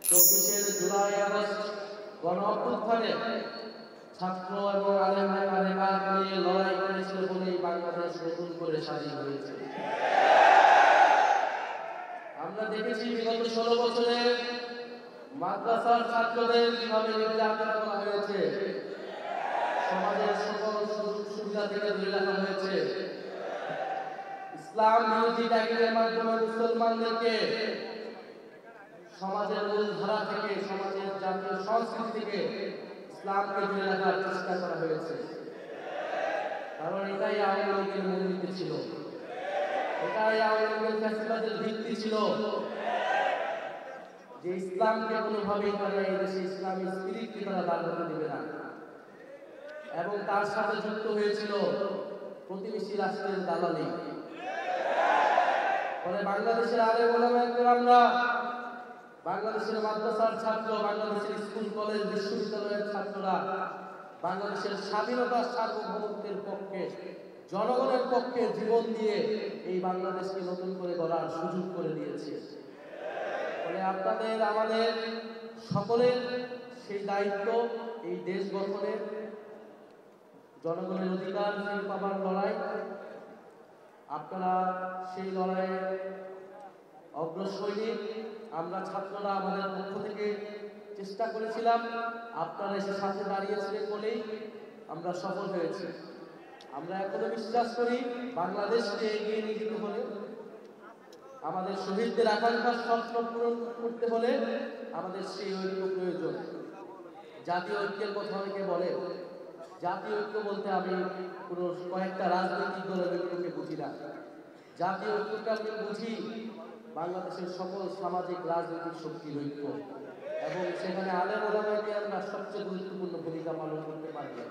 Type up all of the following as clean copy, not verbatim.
July August গণ অভ্যুত্থানে ছাত্র এবং আলেমরা কাঁধে কাঁধ মিলিয়ে লড়াই করেছিল বলেই বাংলাদেশ নতুন করে স্বাধীন হয়েছে। আমরা দেখেছি বিগত 16 বছরে মাদ্রাসার ছাত্রদের কিভাবে নির্যাতন করা হয়েছে, সমাজের সকল সুযোগ সুবিধা থেকে দূরে রাখা হয়েছে। ইসলাম বিরোধী ট্যাগের মাধ্যমে মুসলমানদেরকে সমাজের মূলধারা থেকে, সমাজের জাতীয় সংস্কৃতি থেকে ইসলামকে দূরে রাখার চেষ্টা করা হয়েছে। কারণ এটাই আওয়ামী লীগের মূলনীতি ছিল, এটাই আওয়ামী লীগের ফ্যাসিবাদের ভিত্তি ছিল, যে ইসলামকে কোনোভাবেই তারা এই দেশে ইসলামী স্পিরিটকে তারা দাঁড় করতে দেবে না। এবং তার সাথে যুক্ত হয়েছিল প্রতিবেশী রাষ্ট্রের দালালি। ফলে বাংলাদেশের আলেম ওলামায়ে কেরামরা, বাংলাদেশের মাদ্রাসার ছাত্র, বাংলাদেশের স্কুল কলেজ বিশ্ববিদ্যালয়ের ছাত্ররা বাংলাদেশের স্বাধীনতার সার্বভৌমত্বের পক্ষে, জনগণের পক্ষে জীবন দিয়ে এই বাংলাদেশকে নতুন করে গড়ার সুযোগ করে দিয়েছে। ফলে আপনাদের আমাদের সকলের সেই দায়িত্ব, এই দেশ গঠনের, জনগণের অধিকার ফিরে পাবার লড়াই। আপনারা সেই লড়াইয়ে অগ্রসৈনিক। আমরা ছাত্ররা আমাদের পক্ষ থেকে চেষ্টা করেছিলাম, আপনারা এসে সাথে দাঁড়িয়েছিলেন বলেই আমরা সফল হয়েছি। আমরা এখনো বিশ্বাস করি, বাংলাদেশকে এগিয়ে নিয়ে যেতে হলে, আমাদের শহীদদের আকাঙ্ক্ষার স্বপ্ন পূরণ করতে হলে আমাদের সেই ঐক্য প্রয়োজন। জাতীয় ঐক্যের কথা অনেকে বলে, জাতীয় ঐক্য বলতে আমি কোনো কয়েকটা রাজনৈতিক দলের ঐক্যকে বুঝি না। জাতীয় ঐক্যকে আমি বুঝি বাংলাদেশের সকল সামাজিক রাজনৈতিক শক্তির ঐক্য, এবং সেখানে আলেম ওলামায়ে কেরামরা সবচেয়ে গুরুত্বপূর্ণ ভূমিকা পালন করতে পারবে।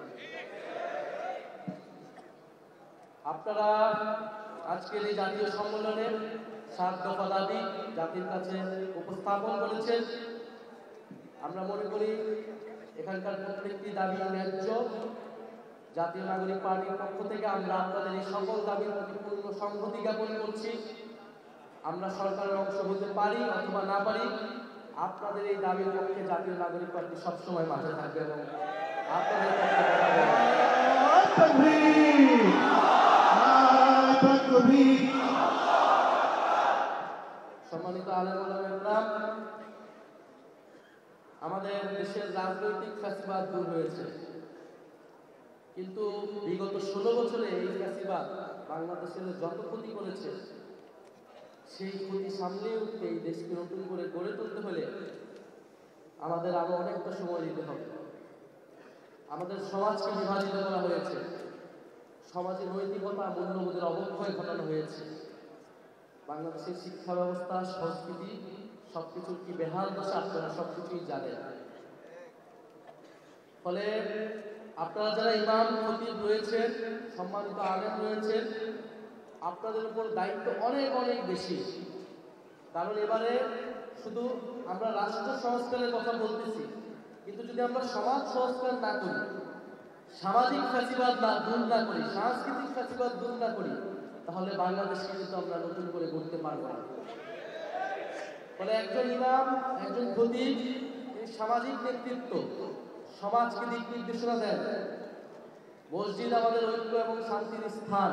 আপনারা আজকের এই জাতীয় সম্মেলনে 7 দফা দাবি জাতির কাছে উপস্থাপন করেছেন। আমরা মনে করি এখানকার প্রত্যেকটি দাবি ন্যায্য। জাতীয় নাগরিক পার্টির পক্ষ থেকে আমরা আপনাদের এই সকল দাবির প্রতি পূর্ণ সংহতি জ্ঞাপন করছি। আমরা সরকারের অংশ হতে পারি অথবা না পারি, আপনাদের এই দাবির পক্ষে জাতীয় নাগরিক পার্টি সবসময় মাঠে থাকবে এবং আপনাদের সম্মানিত আলেম ওলামায়ে কেরাম, আমাদের দেশের রাজনৈতিক ফ্যাসিবাদ দূর হয়েছে, কিন্তু বিগত 16 বছরে এই ফ্যাসিবাদ বাংলাদেশের যত ক্ষতি করেছে, সেই ক্ষতি সামলে উঠতে এই দেশকে নতুন করে গড়ে তুলতে হলে আমাদের আরো অনেকটা সময় দিতে হবে। আমাদের সমাজকে বিভাজিত করা হয়েছে, সমাজের নৈতিকতা মূল্যবোধের অবক্ষয় ঘটানো হয়েছে। বাংলাদেশের শিক্ষা ব্যবস্থা, সংস্কৃতি সবকিছুর কি বেহাল দশা আপনারা সবকিছুই জানেন। ফলে আপনারা যারা ইমাম খতিব রয়েছেন, সম্মানিত আলেম রয়েছেন, আপনাদের উপর দায়িত্ব অনেক অনেক বেশি। কারণ এবারে শুধু আমরা রাষ্ট্র সংস্কারের কথা বলতেছি, কিন্তু যদি আমরা সমাজ সংস্কার না করি, সামাজিক ফ্যাসিবাদ দূর না করি, সাংস্কৃতিক ফ্যাসিবাদ দূর না করি, তাহলে বাংলাদেশকে কিন্তু আমরা নতুন করে গড়তে পারবো না। ফলে একজন ইমাম, একজন খতিব, এই সামাজিক নেতৃত্ব, সমাজকে দিক নির্দেশনা দেন। মসজিদ আমাদের ঐক্য এবং শান্তির স্থান,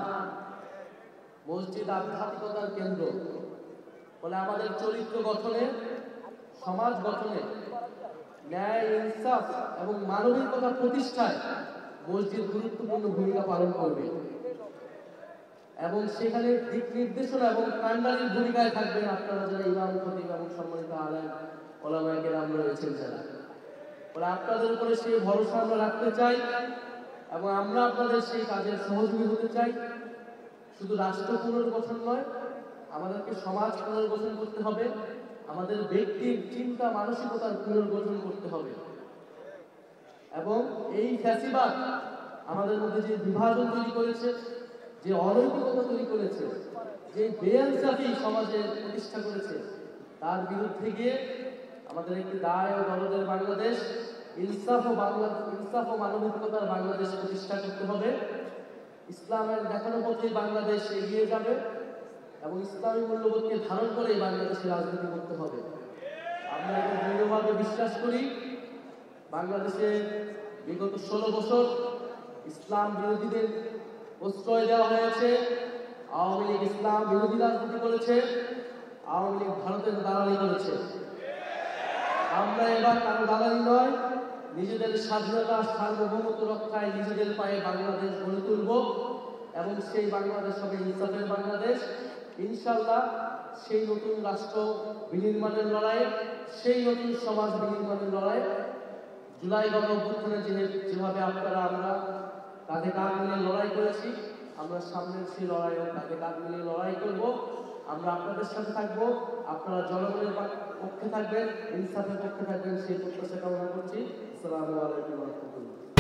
মসজিদ আধ্যাত্মিকতার কেন্দ্র। ফলে আমাদের চরিত্র গঠনে, সমাজ গঠনে, ন্যায়, ইনসাফ এবং মানবিকতা প্রতিষ্ঠায় মসজিদ গুরুত্বপূর্ণ ভূমিকা পালন করবে, এবং সেখানে দিক নির্দেশনা এবং কান্ডারির ভূমিকায় থাকবেন আপনারা যারা ইমাম খতিব এবং সম্মানিত আলেম ওলামায়ে কেরাম রয়েছেন যারা। ফলে আপনাদের উপরে সেই ভরসা আমরা রাখতে চাই এবং আমরা আপনাদের সেই কাজের সহযোগী হতে চাই। শুধু রাষ্ট্র পুনর্গঠন নয়, আমাদেরকে সমাজ পুনর্গঠন করতে হবে, আমাদের ব্যক্তির চিন্তা মানসিকতার পুনর্গঠন করতে হবে। এবং এই ফ্যাসিবাদ আমাদের মধ্যে যে বিভাজন তৈরি করেছে, যে অনৈতিকতা তৈরি করেছে, যে বেইনসাফি সমাজে প্রতিষ্ঠা করেছে, তার বিরুদ্ধে গিয়ে আমাদের একটি দায় ও দরদের বাংলাদেশ, ইনসাফ ও মানবিকতার বাংলাদেশ প্রতিষ্ঠা করতে হবে। ইসলামের দেখানো পথে বাংলাদেশ এগিয়ে যাবে এবং ইসলামী মূল্যবোধকে ধারণ করে বাংলাদেশে রাজনীতি করতে হবে। আমরা এটা দৃঢ়ভাবে বিশ্বাস করি। বাংলাদেশে বিগত 16 বছর ইসলাম বিরোধীদের প্রশ্রয় দেওয়া হয়েছে। আওয়ামী লীগ ইসলাম বিরোধী রাজনীতি করেছে, আওয়ামী লীগ ভারতের দালালি করেছে। আমরা এবার কারো দালালি নয়, নিজেদের স্বাধীনতা সার্বভৌমত্ব রক্ষায় নিজেদের পায়ে বাংলাদেশ গড়ে তুলব এবং সেই বাংলাদেশ হবে ইনসাফের বাংলাদেশ। ইনশাআল্লাহ সেই নতুন রাষ্ট্র বিনির্মাণের লড়াই, সেই নতুন সমাজ বিনির্মাণের লড়াই, জুলাই গণঅভ্যুত্থানে যেভাবে আপনারা আমরা কাঁধে কাঁধ মিলিয়ে লড়াই করেছি, আমরা সামনের সেই লড়াইও কাঁধে কাঁধ মিলিয়ে লড়াই করব। আমরা আপনাদের সাথে থাকবো, আপনারা জনগণের পক্ষে থাকবেন, ইনসাফের পক্ষে থাকবেন, সেই প্রত্যাশা কামনা করছি। আসসালামু আলাইকুম ওয়া রাহমাতুল্লাহ।